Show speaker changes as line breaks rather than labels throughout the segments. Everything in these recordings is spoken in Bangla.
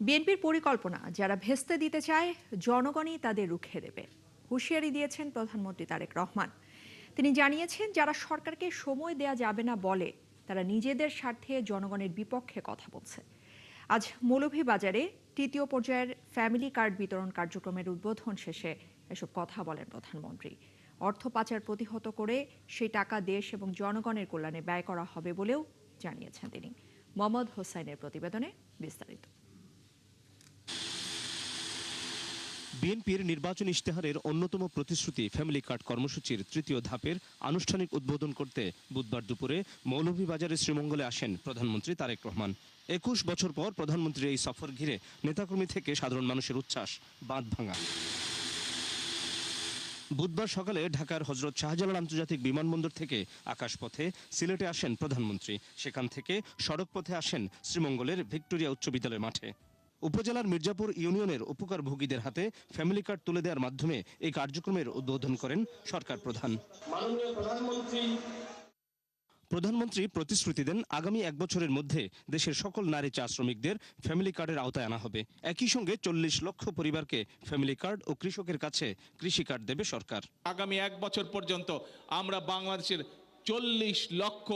বিএনপির পরিকল্পনা যারা ভেস্তে দিতে চায় জনগণই তাদের রুখে দেবে, হুঁশিয়ারি দিয়েছেন প্রধানমন্ত্রী তারেক রহমান। তিনি জানিয়েছেন, যারা সরকারকে সময় দেয়া যাবে না বলে তারা নিজেদের স্বার্থে জনগণের বিপক্ষে কথা বলছে। আজ মৌলভীবাজারে তৃতীয় পর্যায়ের ফ্যামিলি কার্ড বিতরণ কার্যক্রমের উদ্বোধন শেষে এসব কথা বলেন প্রধানমন্ত্রী। অর্থ পাচার প্রতিহত করে সেই টাকা দেশ এবং জনগণের কল্যাণে ব্যয় করা হবে বলেও জানিয়েছেন তিনি। মোহাম্মদ হোসাইনের প্রতিবেদনে বিস্তারিত।
বিএনপির নির্বাচন ইশতেহারের অন্যতম প্রতিশ্রুতি ফ্যামিলি কার্ড কর্মসূচির তৃতীয় ধাপের আনুষ্ঠানিক উদ্বোধন করতে বুধবার দুপুরে মৌলভীবাজারের শ্রীমঙ্গলে আসেন প্রধানমন্ত্রী তারেক রহমান। ২১ বছর পর প্রধানমন্ত্রীর এই সফর ঘিরে নেতাকর্মী থেকে সাধারণ মানুষের উচ্ছ্বাস বাঁধভাঙা। বুধবার সকালে ঢাকার হযরত শাহজালাল আন্তর্জাতিক বিমানবন্দর থেকে আকাশপথে সিলেটে আসেন প্রধানমন্ত্রী। সেখান থেকে সড়কপথে আসেন শ্রীমঙ্গলের ভিক্টোরিয়া উচ্চ বিদ্যালয় মাঠে। উপজেলার মির্জাপুর ইউনিয়নের উপকারভোগীদের হাতে ফ্যামিলি কার্ড তুলে দেওয়ার মাধ্যমে এই কার্যক্রমের উদ্বোধন করেন সরকার প্রধান। প্রধানমন্ত্রী প্রতিশ্রুতি দেন, আগামী ১ বছরের মধ্যে দেশের সকল নারী চা শ্রমিকদের ফ্যামিলি কার্ডের আওতায় আনা হবে। একই সঙ্গে ৪০ লক্ষ পরিবারকে ফ্যামিলি কার্ড ও কৃষকের কাছে কৃষি কার্ড দেবে সরকার।
আগামী ১ বছর পর্যন্ত আমরা বাংলাদেশের ৪০ লক্ষ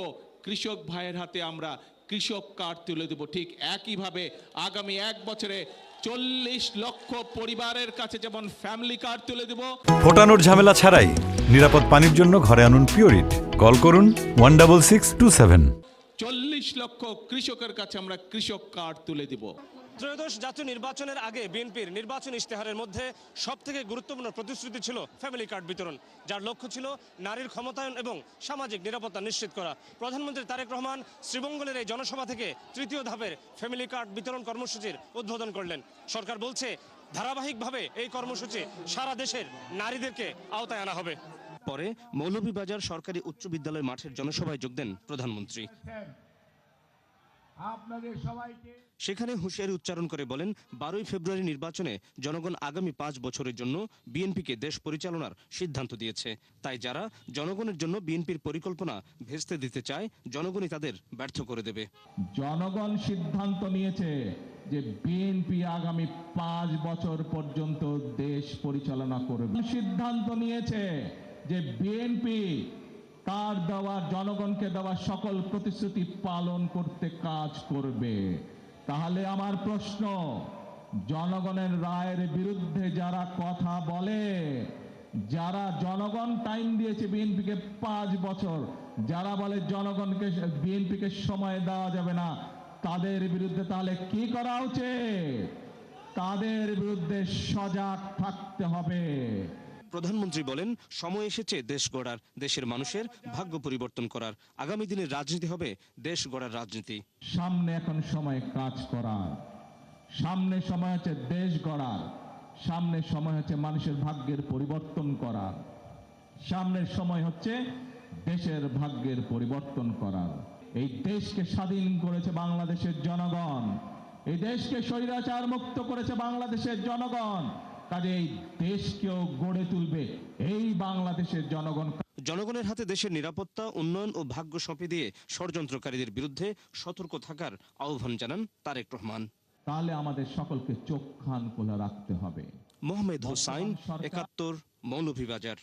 কৃষক ভাইয়ের হাতে আমরা কৃষক কার্ড তুলে দেব। ঠিক একইভাবে আগামী ১ বছরে ৪০ লক্ষ পরিবারের কাছে যেমন ফ্যামিলি কার্ড তুলে দেব।
ফোটানোর ঝামেলা ছাড়াই নিরাপদ পানির জন্য ঘরে আনুন পিওরিট। কল করুন 16627।
৪০ লক্ষ কৃষকের কাছে আমরা কৃষক কার্ড তুলে দেব।
ত্রয়োদশ জাতীয় নির্বাচনের আগে বিএনপির নির্বাচন ইশতেহারের মধ্যে সবথেকে গুরুত্বপূর্ণ প্রতিশ্রুতি ছিল ফ্যামিলি কার্ড বিতরণ, যার লক্ষ্য ছিল নারীর ক্ষমতায়ন এবং সামাজিক নিরাপত্তা নিশ্চিত করা। প্রধানমন্ত্রী তারেক রহমান শ্রীমঙ্গলের এই জনসভা থেকে তৃতীয় ধাপের ফ্যামিলি কার্ড বিতরণ কর্মসূচির উদ্বোধন করলেন। সরকার বলছে, ধারাবাহিকভাবে এই কর্মসূচি সারা দেশের নারীদেরকে আওতায় আনা হবে। পরে মৌলভীবাজার সরকারি উচ্চ বিদ্যালয় মাঠের জনসভায় যোগ দেন প্রধানমন্ত্রী। সেখানে হুঁশিয়ারি উচ্চারণ করে বলেন, ১২ই ফেব্রুয়ারি নির্বাচনে জনগণ আগামী ৫ বছরের জন্য বিএনপিকে দেশ পরিচালনার সিদ্ধান্ত দিয়েছে। তাই যারা জনগণের জন্য বিএনপির পরিকল্পনা ভেস্তে দিতে চায়, জনগণই তাদের ব্যর্থ করে দেবে।
জনগণ সিদ্ধান্ত নিয়েছে যে বিএনপি আগামী ৫ বছর পর্যন্ত দেশ পরিচালনা করবে। সিদ্ধান্ত নিয়েছে যে বিএনপি তার দেওয়া জনগণকে দেওয়া সকল প্রতিশ্রুতি পালন করতে কাজ করবে। তাহলে আমার প্রশ্ন, জনগণের রায়ের বিরুদ্ধে যারা কথা বলে, যারা জনগণ টাইম দিয়েছে বিএনপিকে ৫ বছর, যারা বলে জনগণকে বিএনপিকে সময় দেওয়া যাবে না, তাদের বিরুদ্ধে তাহলে কি করা উচিত? তাদের বিরুদ্ধে সজাগ থাকতে হবে।
প্রধানমন্ত্রী বলেন, সময় এসেছে দেশ গড়ার, দেশের মানুষের ভাগ্য পরিবর্তন করার। আগামী দিনের রাজনীতি হবে দেশ গড়ার রাজনীতি।
সামনে এখন সময় কাজ করার, সামনে সময় হচ্ছে দেশ গড়ার, সামনে সময় হচ্ছে মানুষের ভাগ্যের পরিবর্তন করার, সামনের সময় হচ্ছে দেশের ভাগ্যের পরিবর্তন করার। এই দেশকে স্বাধীন করেছে বাংলাদেশের জনগণ, এই দেশকে স্বৈরাচার মুক্ত করেছে বাংলাদেশের জনগণ, কাজে এই দেশকেও গড়ে তুলবে এই বাংলাদেশের জনগণ।
জনগণের হাতে দেশের নিরাপত্তা, উন্নয়ন ও ভাগ্য সঁপে দিয়ে ষড়যন্ত্রকারীদের বিরুদ্ধে সতর্ক থাকার আহ্বান জানান তারেক রহমান।
তাহলে আমাদের সকলকে চোখ কান খোলা রাখতে হবে।
মোহাম্মদ হোসাইন, ৭১, মৌলভীবাজার।